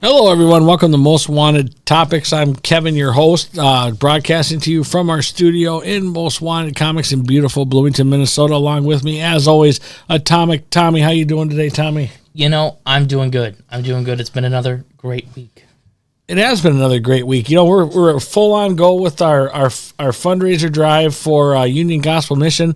Hello, everyone. Welcome to Most Wanted Topics. I'm Kevin, your host, broadcasting to you from our studio in Most Wanted Comics in beautiful Bloomington, Minnesota. Along with me, as always, Atomic Tommy. How you doing today, Tommy? You know, I'm doing good. It's been another great week. It has been another great week. You know, we're full on go with our fundraiser drive for Union Gospel Mission,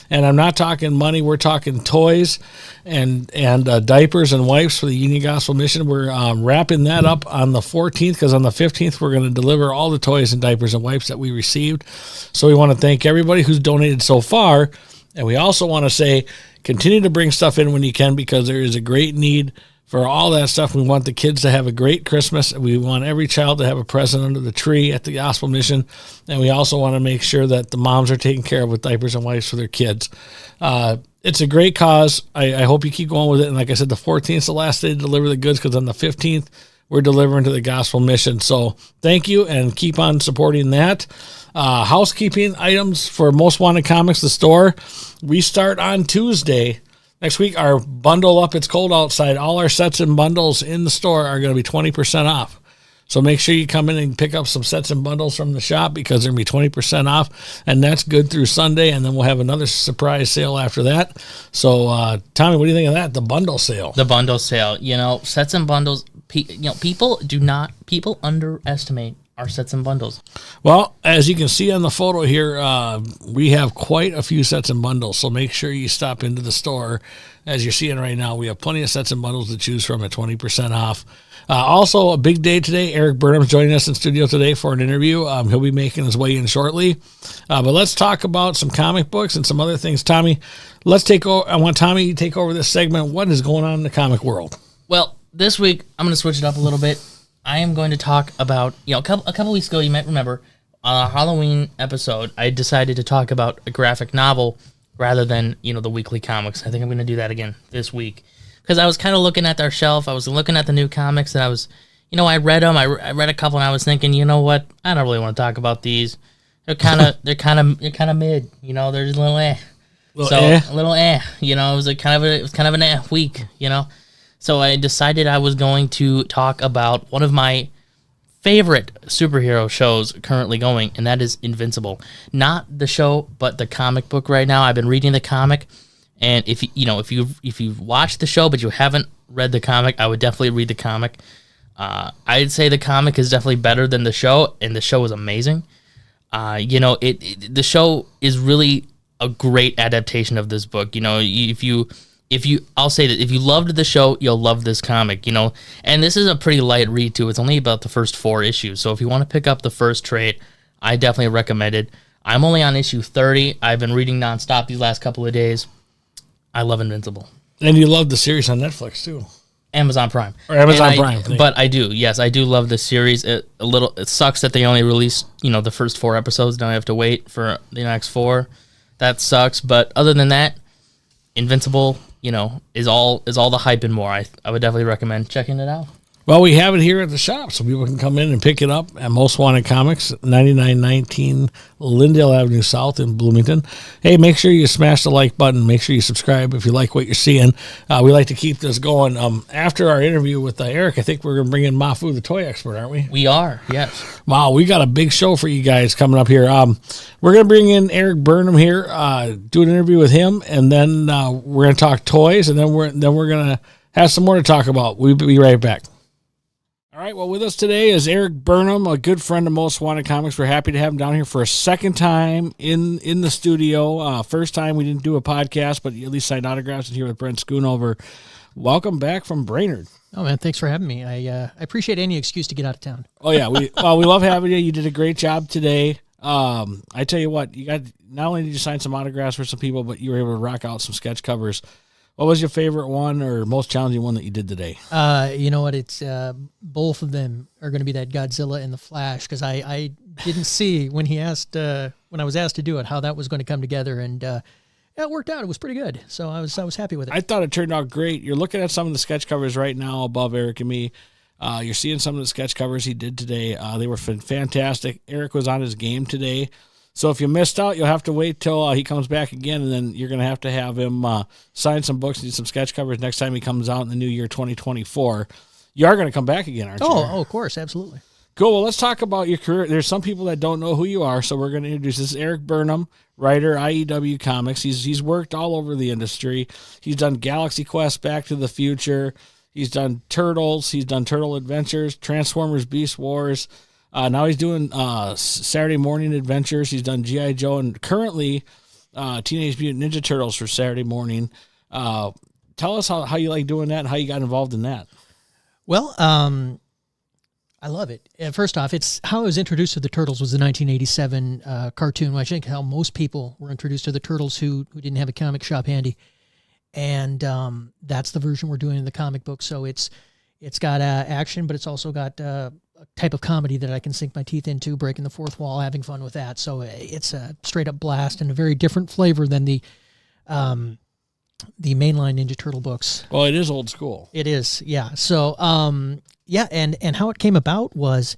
and I'm not talking money. We're talking toys and diapers and wipes for the Union Gospel Mission. We're wrapping that up on the 14th because on the 15th we're going to deliver all the toys and diapers and wipes that we received. So we want to thank everybody who's donated so far, and we also want to say continue to bring stuff in when you can because there is a great need for all that stuff. We want the kids to have a great Christmas. We want every child to have a present under the tree at the Gospel Mission. And we also want to make sure that the moms are taken care of with diapers and wipes for their kids. It's a great cause. I hope you keep going with it. And like I said, the 14th is the last day to deliver the goods because on the 15th, we're delivering to the Gospel Mission. So thank you and keep on supporting that. Housekeeping items for Most Wanted Comics, the store. We start on Tuesday. Next week, our bundle up, it's cold outside. All our sets and bundles in the store are going to be 20% off. So make sure you come in and pick up some sets and bundles from the shop because they're going to be 20% off. And that's good through Sunday. And then we'll have another surprise sale after that. So, Tommy, what do you think of that? The bundle sale. The bundle sale. You know, sets and bundles, people underestimate our sets and bundles. Well, as you can see on the photo here, we have quite a few sets and bundles, so make sure you stop into the store. As you're seeing right now, we have plenty of sets and bundles to choose from at 20% off. Also, a big day today. ERIK Burnham's joining us in studio today for an interview. He'll be making his way in shortly. But let's talk about some comic books and some other things. Tommy, let's take over. I want Tommy to take over this segment. What is going on in the comic world? Well, this week, I'm going to switch it up a little bit. I am going to talk about, a couple weeks ago, you might remember, on a Halloween episode, I decided to talk about a graphic novel rather than, the weekly comics. I think I'm going to do that again this week. Because I was kind of looking at our shelf, I was looking at the new comics, and I was, I read them, I read a couple, and I was thinking, you know what, I don't really want to talk about these. They're kind of mid, they're just a little eh. A little eh, it was kind of an eh week, So I decided I was going to talk about one of my favorite superhero shows currently going, and that is Invincible. Not the show, but the comic book right now. I've been reading the comic, and if you've watched the show but you haven't read the comic, I would definitely read the comic. I'd say the comic is definitely better than the show, and the show is amazing. The show is really a great adaptation of this book. I'll say that if you loved the show, you'll love this comic, and this is a pretty light read too. It's only about the first 4 issues. So if you want to pick up the first trade, I definitely recommend it. I'm only on issue 30. I've been reading nonstop these last couple of days. I love Invincible. And you love the series on Netflix too. Amazon Prime. Or Amazon Prime. But I do. Yes, I do love the series. It sucks that they only released, the first 4 episodes. Now I have to wait for the next 4. That sucks. But other than that, Invincible, is all the hype and more. I would definitely recommend checking it out. Well, we have it here at the shop, so people can come in and pick it up at Most Wanted Comics, 9919 Lindale Avenue South in Bloomington. Hey, make sure you smash the like button. Make sure you subscribe if you like what you're seeing. We like to keep this going. After our interview with ERIK, I think we're going to bring in Mafu, the toy expert, aren't we? We are, yes. Wow, we got a big show for you guys coming up here. We're going to bring in ERIK Burnham here, do an interview with him, and then we're going to talk toys, and then we're going to have some more to talk about. We'll be right back. All right, well, with us today is ERIK Burnham, a good friend of Most Wanted Comics. We're happy to have him down here for a second time in the studio. First time we didn't do a podcast, but at least signed autographs here with Brent Schoonover. Welcome back from Brainerd. Oh, man, thanks for having me. I appreciate any excuse to get out of town. Oh, yeah, we love having you. You did a great job today. I tell you what, you got not only did you sign some autographs for some people, but you were able to rock out some sketch covers. What was your favorite one or most challenging one that you did today? You know what? It's both of them are going to be that Godzilla and the Flash, because I didn't see when I was asked to do it how that was going to come together, and it worked out. It was pretty good, so I was happy with it. I thought it turned out great. You're looking at some of the sketch covers right now above ERIK and me. You're seeing some of the sketch covers he did today. They were fantastic. ERIK was on his game today. So if you missed out, you'll have to wait till he comes back again, and then you're going to have him sign some books and do some sketch covers next time he comes out in the new year 2024. You are going to come back again, aren't you? Oh, of course, absolutely. Cool. Well, let's talk about your career. There's some people that don't know who you are, so we're going to introduce this. ERIK Burnham, writer, IEW Comics. He's worked all over the industry. He's done Galaxy Quest, Back to the Future. He's done Turtles. He's done Turtle Adventures, Transformers, Beast Wars. Now he's doing Saturday Morning Adventures. He's done G.I. Joe and currently Teenage Mutant Ninja Turtles for Saturday morning. Tell us how you like doing that and how you got involved in that. Well, I love it. First off, it's how I was introduced to the Turtles was the 1987 cartoon. I think how most people were introduced to the Turtles who didn't have a comic shop handy. And that's the version we're doing in the comic book. So it's got action, but it's also got a type of comedy that I can sink my teeth into, breaking the fourth wall, having fun with that. So it's a straight up blast and a very different flavor than the mainline Ninja Turtle books. Well, it is old school. It is, yeah. So, yeah, and how it came about was,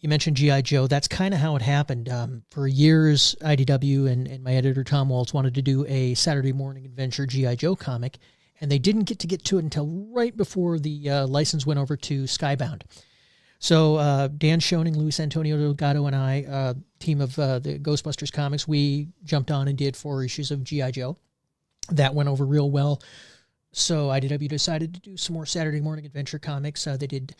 you mentioned G.I. Joe. That's kind of how it happened. For years, IDW and my editor, Tom Waltz, wanted to do a Saturday morning adventure G.I. Joe comic, and they didn't get to it until right before the license went over to Skybound. So Dan Schoening, Luis Antonio Delgado, and I, team of the Ghostbusters comics, we jumped on and did 4 issues of G.I. Joe. That went over real well. So IDW decided to do some more Saturday morning adventure comics. They did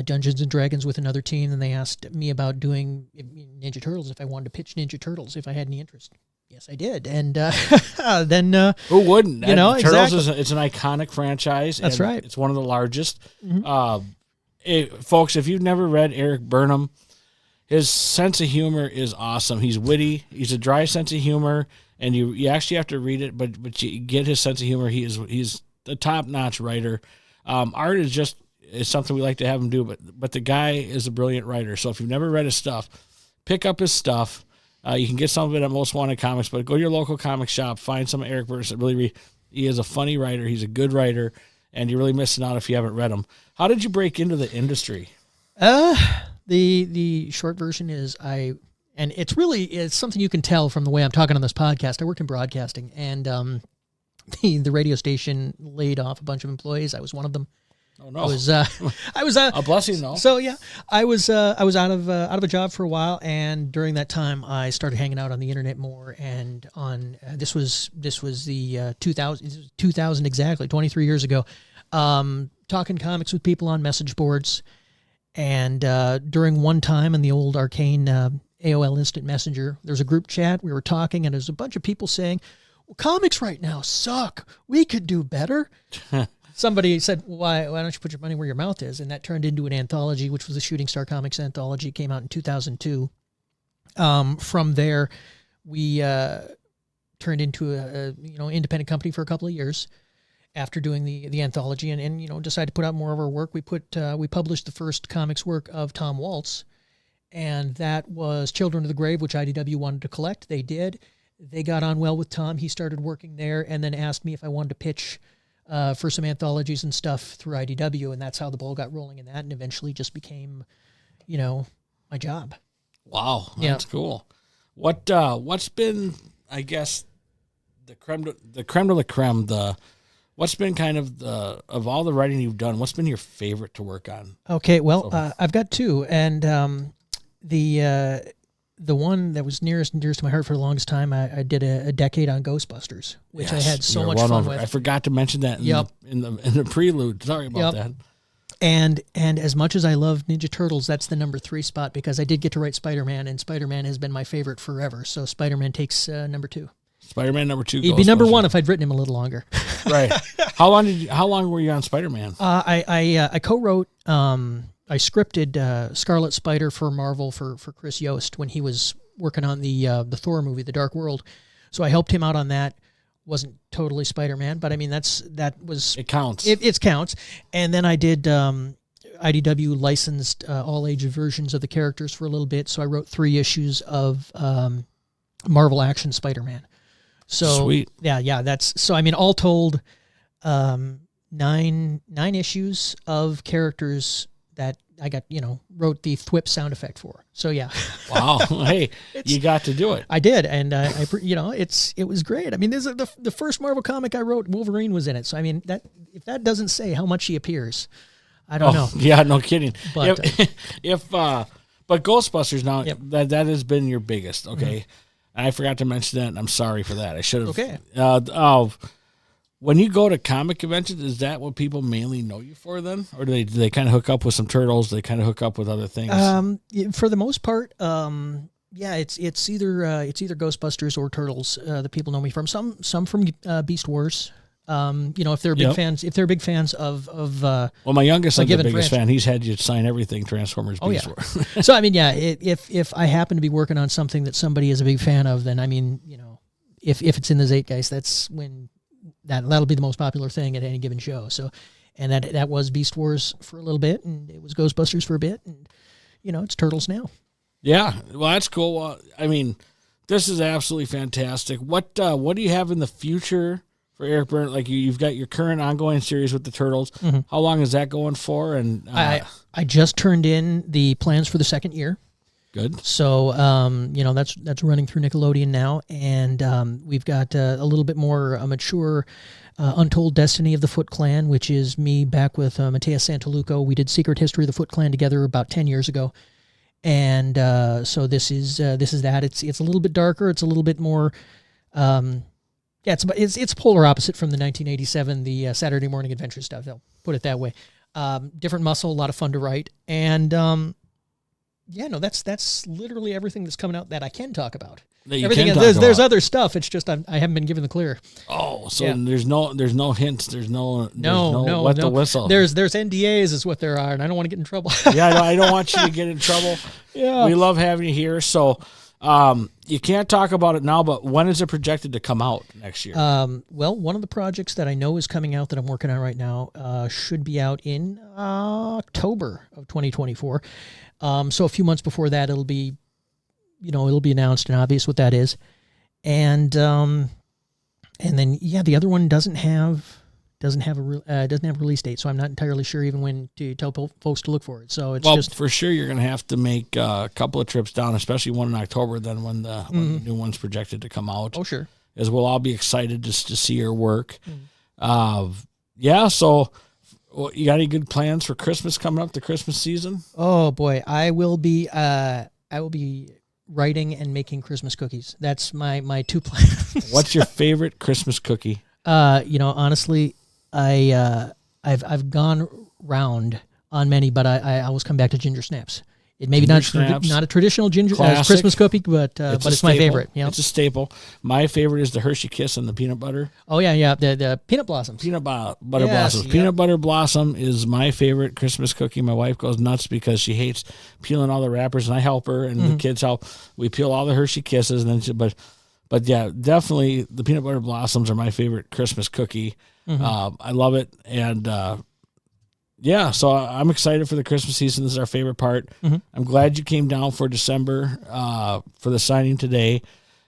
Dungeons & Dragons with another team, and they asked me about doing Ninja Turtles, if I wanted to pitch Ninja Turtles, if I had any interest. Yes, I did. And then... who wouldn't? You know, Turtles exactly. it's an iconic franchise. That's right. It's one of the largest. Mm-hmm. Folks, if you've never read ERIK Burnham, his sense of humor is awesome. He's witty. He's a dry sense of humor, and you actually have to read it, but you get his sense of humor. He's a top-notch writer. Art is something we like to have him do, but the guy is a brilliant writer. So if you've never read his stuff, pick up his stuff. You can get some of it at Most Wanted Comics, but go to your local comic shop, find some ERIK Burnham. He is a funny writer. He's a good writer, and you're really missing out if you haven't read him. How did you break into the industry? The short version is and it's something you can tell from the way I'm talking on this podcast. I worked in broadcasting, and the radio station laid off a bunch of employees. I was one of them. Oh no! I was a blessing, though. So yeah, I was out of a job for a while, and during that time, I started hanging out on the internet more. And on this was the 2000 exactly, 23 years ago, talking comics with people on message boards. And during one time in the old arcane AOL Instant Messenger, there was a group chat. We were talking, and there's a bunch of people saying, "Well, comics right now suck. We could do better." Somebody said, why don't you put your money where your mouth is? And that turned into an anthology, which was the Shooting Star Comics anthology. It came out in 2002. From there, we turned into a independent company for a couple of years after doing the anthology, and decided to put out more of our work. We published the first comics work of Tom Waltz, and that was Children of the Grave, which IDW wanted to collect. They did. They got on well with Tom. He started working there, and then asked me if I wanted to pitch for some anthologies and stuff through IDW, and that's how the ball got rolling in that, and eventually just became, my job. Wow, that's cool. What's been, I guess, the creme de la creme? What's been kind of of all the writing you've done? What's been your favorite to work on? Okay, well, I've got 2, and the one that was nearest and dearest to my heart for the longest time, I did a decade on Ghostbusters, which I had so much fun with. I forgot to mention that in the prelude. Sorry about that. And as much as I love Ninja Turtles, that's the number 3 spot, because I did get to write Spider-Man, and Spider-Man has been my favorite forever. So Spider-Man takes number 2. Spider-Man number 2. He'd be number 1 if I'd written him a little longer. Right. How long were you on Spider-Man? I co-wrote. I scripted Scarlet Spider for Marvel for Chris Yost when he was working on the Thor movie, The Dark World. So I helped him out on that. Wasn't totally Spider-Man, but I mean it counts. It counts. And then I did IDW licensed all age versions of the characters for a little bit. So I wrote 3 issues of Marvel Action Spider-Man. So sweet. Yeah. So I mean, all told, 9 issues of characters that I got, wrote the thwip sound effect for. So yeah. Wow. Hey, you got to do it. I did. And it was great. I mean, this is the first Marvel comic I wrote, Wolverine was in it. So I mean, if that doesn't say how much he appears, I don't know. Yeah, no kidding. But but Ghostbusters now Yep. that has been your biggest. Okay, I forgot to mention that, and I'm sorry for that. I should have. Okay. When you go to comic conventions, is that what people mainly know you for then, or do they kind of hook up with some turtles? They kind of hook up with other things. For the most part, yeah, it's either Ghostbusters or Turtles that people know me from. Some from Beast Wars. If they're big fans, of well, my youngest son's the given biggest franchise. fan. He's had you sign everything Transformers Beast Wars. So I mean, yeah, if I happen to be working on something that somebody is a big fan of, then I mean, if it's in the Zeitgeist, that's when that'll be the most popular thing at any given show. So, and that was Beast Wars for a little bit, and it was Ghostbusters for a bit, and it's Turtles now. Yeah, well, that's cool. Well, I mean, this is absolutely fantastic. What do you have in the future for Eric Burnham? Like you've got your current ongoing series with the Turtles. Mm-hmm. How long is that going for? And I just turned in the plans for the second year. Good. So, that's running through Nickelodeon now, and we've got a little bit more mature Untold Destiny of the Foot Clan, which is me back with Mateus Santaluco. We did Secret History of the Foot Clan together about 10 years ago, and so this is that. It's a little bit darker. It's a little bit more. It's polar opposite from the 1987 the Saturday Morning Adventure stuff. I'll put it that way. Different muscle, a lot of fun to write, and. Yeah, no, that's literally everything that's coming out that I can talk about. Everything there's other stuff. It's just I haven't been given the clear. Oh, so there's no hints. There's no the whistle. There's NDAs is what there are, and I don't want to get in trouble. Yeah, I don't want you to get in trouble. Yeah, we love having you here. So you can't talk about it now, but when is it projected to come out next year? Well, one of the projects that I know is coming out that I'm working on right now should be out in October of 2024. So a few months before that, it'll be announced and obvious what that is, and then the other one doesn't have a release date, so I'm not entirely sure even when to tell folks to look for it. So it's just for sure you're going to have to make a couple of trips down, especially one in October. Then when the new one's projected to come out. Oh sure, as we'll all be excited just to see your work. So. Well, you got any good plans for Christmas coming up, the Christmas season? Oh boy, I will be writing and making Christmas cookies. That's my two plans. What's your favorite Christmas cookie? Honestly, I've gone round on many, but I always come back to ginger snaps. It may be not a traditional ginger Christmas cookie, but it's my favorite. Yeah, it's a staple. My favorite is the Hershey Kiss and the peanut butter. Oh yeah, the peanut blossoms. Peanut butter blossoms. Yep. Peanut butter blossom is my favorite Christmas cookie. My wife goes nuts because she hates peeling all the wrappers, and I help her, and the kids help. We peel all the Hershey Kisses, and then but yeah, definitely the peanut butter blossoms are my favorite Christmas cookie. I love it, and. Yeah, so I'm excited for the Christmas season. This is our favorite part. I'm glad you came down for December for the signing today.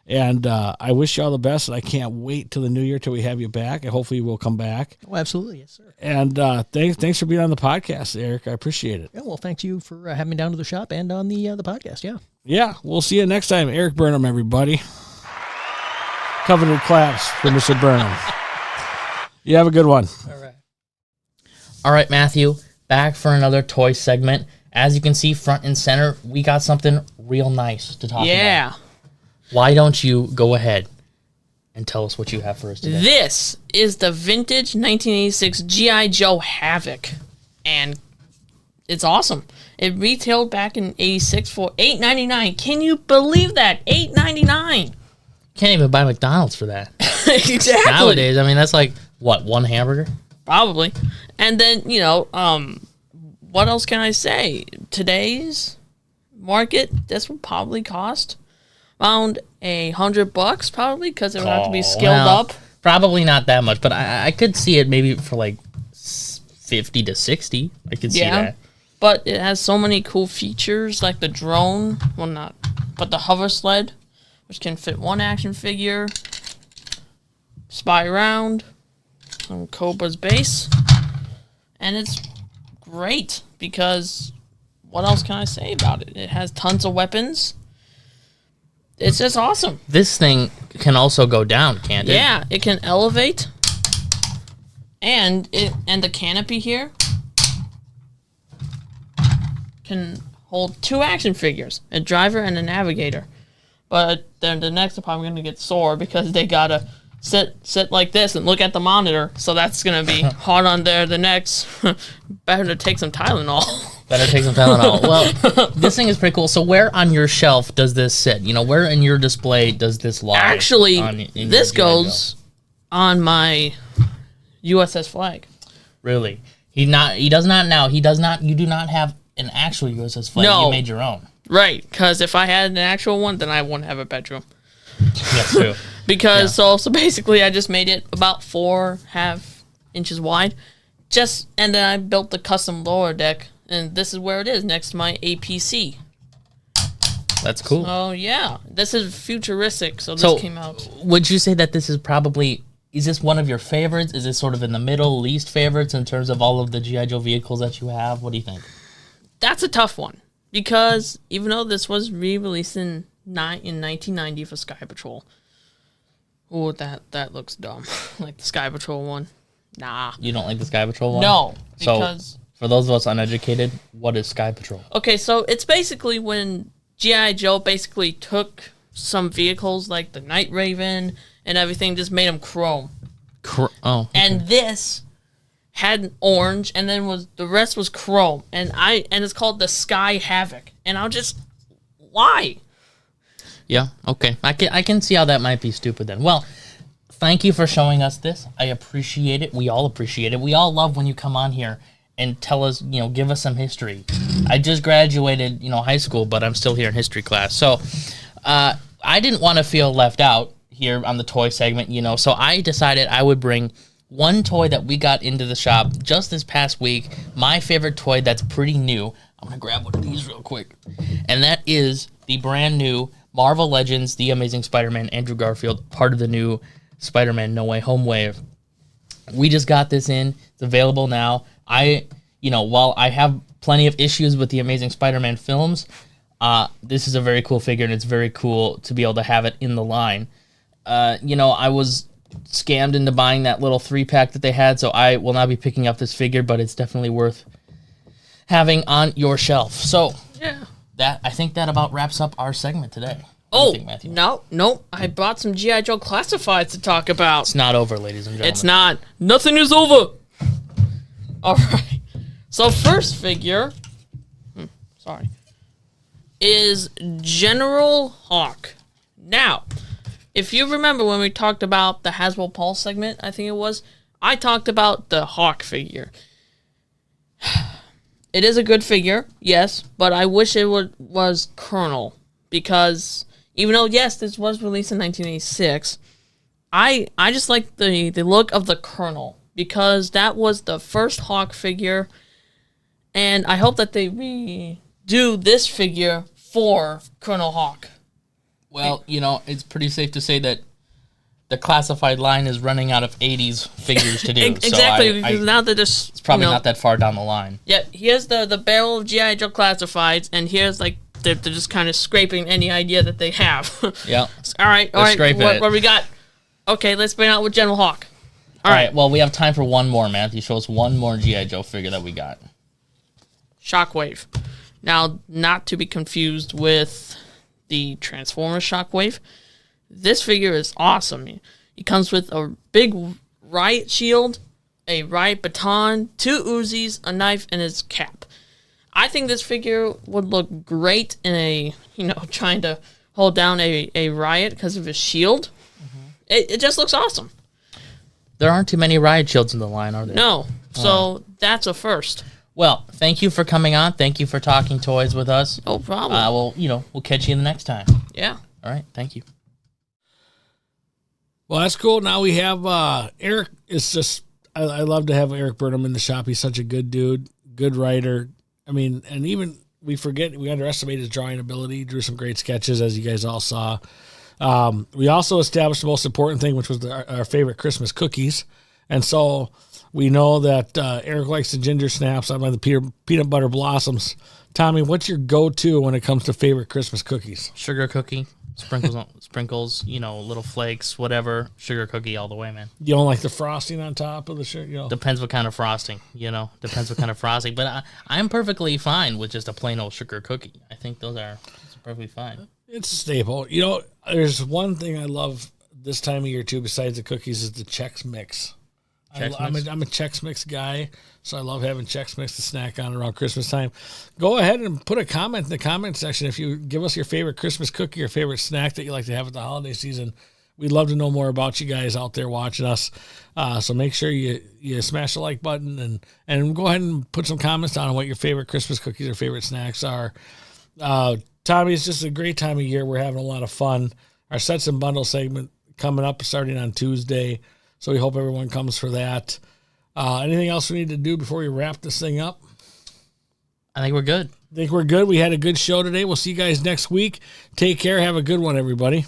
And I wish you all the best. And I can't wait till the new year till we have you back. And hopefully you will come back. Oh, absolutely. Yes, sir. And thanks for being on the podcast, Eric. I appreciate it. Yeah, well, thank you for having me down to the shop and on the podcast. Yeah. Yeah, we'll see you next time. Eric Burnham, everybody. Coveted claps for Mr. Burnham. You have a good one. All right. All right, Matthew, back for another toy segment. As you can see, front and center, we got something real nice to talk about. Yeah. Why don't you go ahead and tell us what you have for us today? This is the vintage 1986 G.I. Joe Havoc, and it's awesome. It retailed back in 86 for $8.99. Can you believe that? $8.99. Can't even buy McDonald's for that. Exactly. Nowadays, I mean, that's like, what, one hamburger? Probably. And then, what else can I say? Today's market, this would probably cost around $100, probably, because it would have to be scaled up. Probably not that much, but I could see it maybe for like 50 to 60. I could see that. But it has so many cool features, like the drone. Well, not, but the hover sled, which can fit one action figure. Spy round. On Cobra's base, and it's great because what else can I say about it? It has tons of weapons. It's just awesome. This thing can also go down, can't it? Yeah, it can elevate, and the canopy here can hold 2 action figures, a driver and a navigator. But then the next I'm going to get sore because they gotta sit like this and look at the monitor. So that's gonna be hard on the necks. Better to take some Tylenol. Better take some Tylenol. Well, this thing is pretty cool. So where on your shelf does this sit? You know, where in your display does this lie? Actually, this goes on my USS flag. Really? You do not have an actual USS flag. No. You made your own. Right, because if I had an actual one, then I wouldn't have a bedroom. That's true. Because so basically I just made it about 4.5 inches wide. And then I built the custom lower deck, and this is where it is, next to my APC. That's cool. Oh yeah, this is futuristic. So this came out. Would you say that this is probably? Is this one of your favorites? Is this sort of in the middle, least favorites in terms of all of the G.I. Joe vehicles that you have? What do you think? That's a tough one because even though this was re-released in 1990 for Sky Patrol. Oh, that looks dumb. Like the Sky Patrol one. Nah. You don't like the Sky Patrol one? No, because So, for those of us uneducated, what is Sky Patrol? okay, so it's basically when G.I. Joe basically took some vehicles like the Night Raven and everything, just made them chrome. Okay. And this had an orange, and then the rest was chrome, and it's called the Sky Havoc. And I'll just why? Yeah, okay. I can see how that might be stupid then. Well, thank you for showing us this. I appreciate it. We all appreciate it. We all love when you come on here and tell us, give us some history. I just graduated, high school, but I'm still here in history class. So I didn't want to feel left out here on the toy segment, so I decided I would bring one toy that we got into the shop just this past week, my favorite toy that's pretty new. I'm going to grab one of these real quick. And that is the brand new Marvel Legends, The Amazing Spider-Man, Andrew Garfield, part of the new Spider-Man No Way Home wave. We just got this in. It's available now. While I have plenty of issues with the Amazing Spider-Man films, this is a very cool figure, and it's very cool to be able to have it in the line. I was scammed into buying that little 3-pack that they had, so I will not be picking up this figure, but it's definitely worth having on your shelf. So, Yeah. I think that about wraps up our segment today. What do Oh, you think, Matthew? no. I brought some G.I. Joe classifieds to talk about. It's not over, ladies and gentlemen. It's not. Nothing is over. All right. So first figure, is General Hawk. Now, if you remember when we talked about the Hasbro Pulse segment, I think it was, I talked about the Hawk figure. It is a good figure, yes, but I wish it was Colonel, because even though, yes, this was released in 1986, I just like the look of the Colonel, because that was the first Hawk figure, and I hope that they redo this figure for Colonel Hawk. Well, it's pretty safe to say that the classified line is running out of 80s figures to do. Exactly, so because now they're just... it's probably not that far down the line. Yeah, here's the barrel of G.I. Joe classifieds, and here's like they're just kind of scraping any idea that they have. Yeah. All right. scraping it. What we got? Okay, let's bring out with General Hawk. All right, well, we have time for one more, Matthew. Show us one more G.I. Joe figure that we got. Shockwave. Now, not to be confused with the Transformers Shockwave. This figure is awesome. He comes with a big riot shield, a riot baton, 2 Uzis, a knife, and his cap. I think this figure would look great in a, trying to hold down a riot because of his shield. Mm-hmm. It just looks awesome. There aren't too many riot shields in the line, are there? No. So that's a first. Well, thank you for coming on. Thank you for talking toys with us. No problem. We'll catch you the next time. Yeah. All right, thank you. Well, that's cool. Now we have Eric. It's just I love to have ERIK Burnham in the shop. He's such a good dude, good writer. I mean, and even we underestimate his drawing ability. He drew some great sketches, as you guys all saw. We also established the most important thing, which was our favorite Christmas cookies. And so we know that Eric likes the ginger snaps. I like the peanut butter blossoms. Tommy, what's your go-to when it comes to favorite Christmas cookies? Sugar cookie. sprinkles, little flakes, whatever. Sugar cookie all the way, man. You don't like the frosting on top of the sugar? Depends what kind of frosting, Depends what kind of frosting. But I'm perfectly fine with just a plain old sugar cookie. I think those are perfectly fine. It's a staple. There's one thing I love this time of year, too, besides the cookies, is the Chex Mix. I'm a Chex Mix guy, so I love having Chex Mix to snack on around Christmas time. Go ahead and put a comment in the comment section if you give us your favorite Christmas cookie or favorite snack that you like to have at the holiday season. We'd love to know more about you guys out there watching us. So make sure you smash the like button and go ahead and put some comments down on what your favorite Christmas cookies or favorite snacks are. Tommy, it's just a great time of year. We're having a lot of fun. Our Sets and Bundle segment coming up starting on Tuesday. So we hope everyone comes for that. Anything else we need to do before we wrap this thing up? I think we're good. We had a good show today. We'll see you guys next week. Take care. Have a good one, everybody.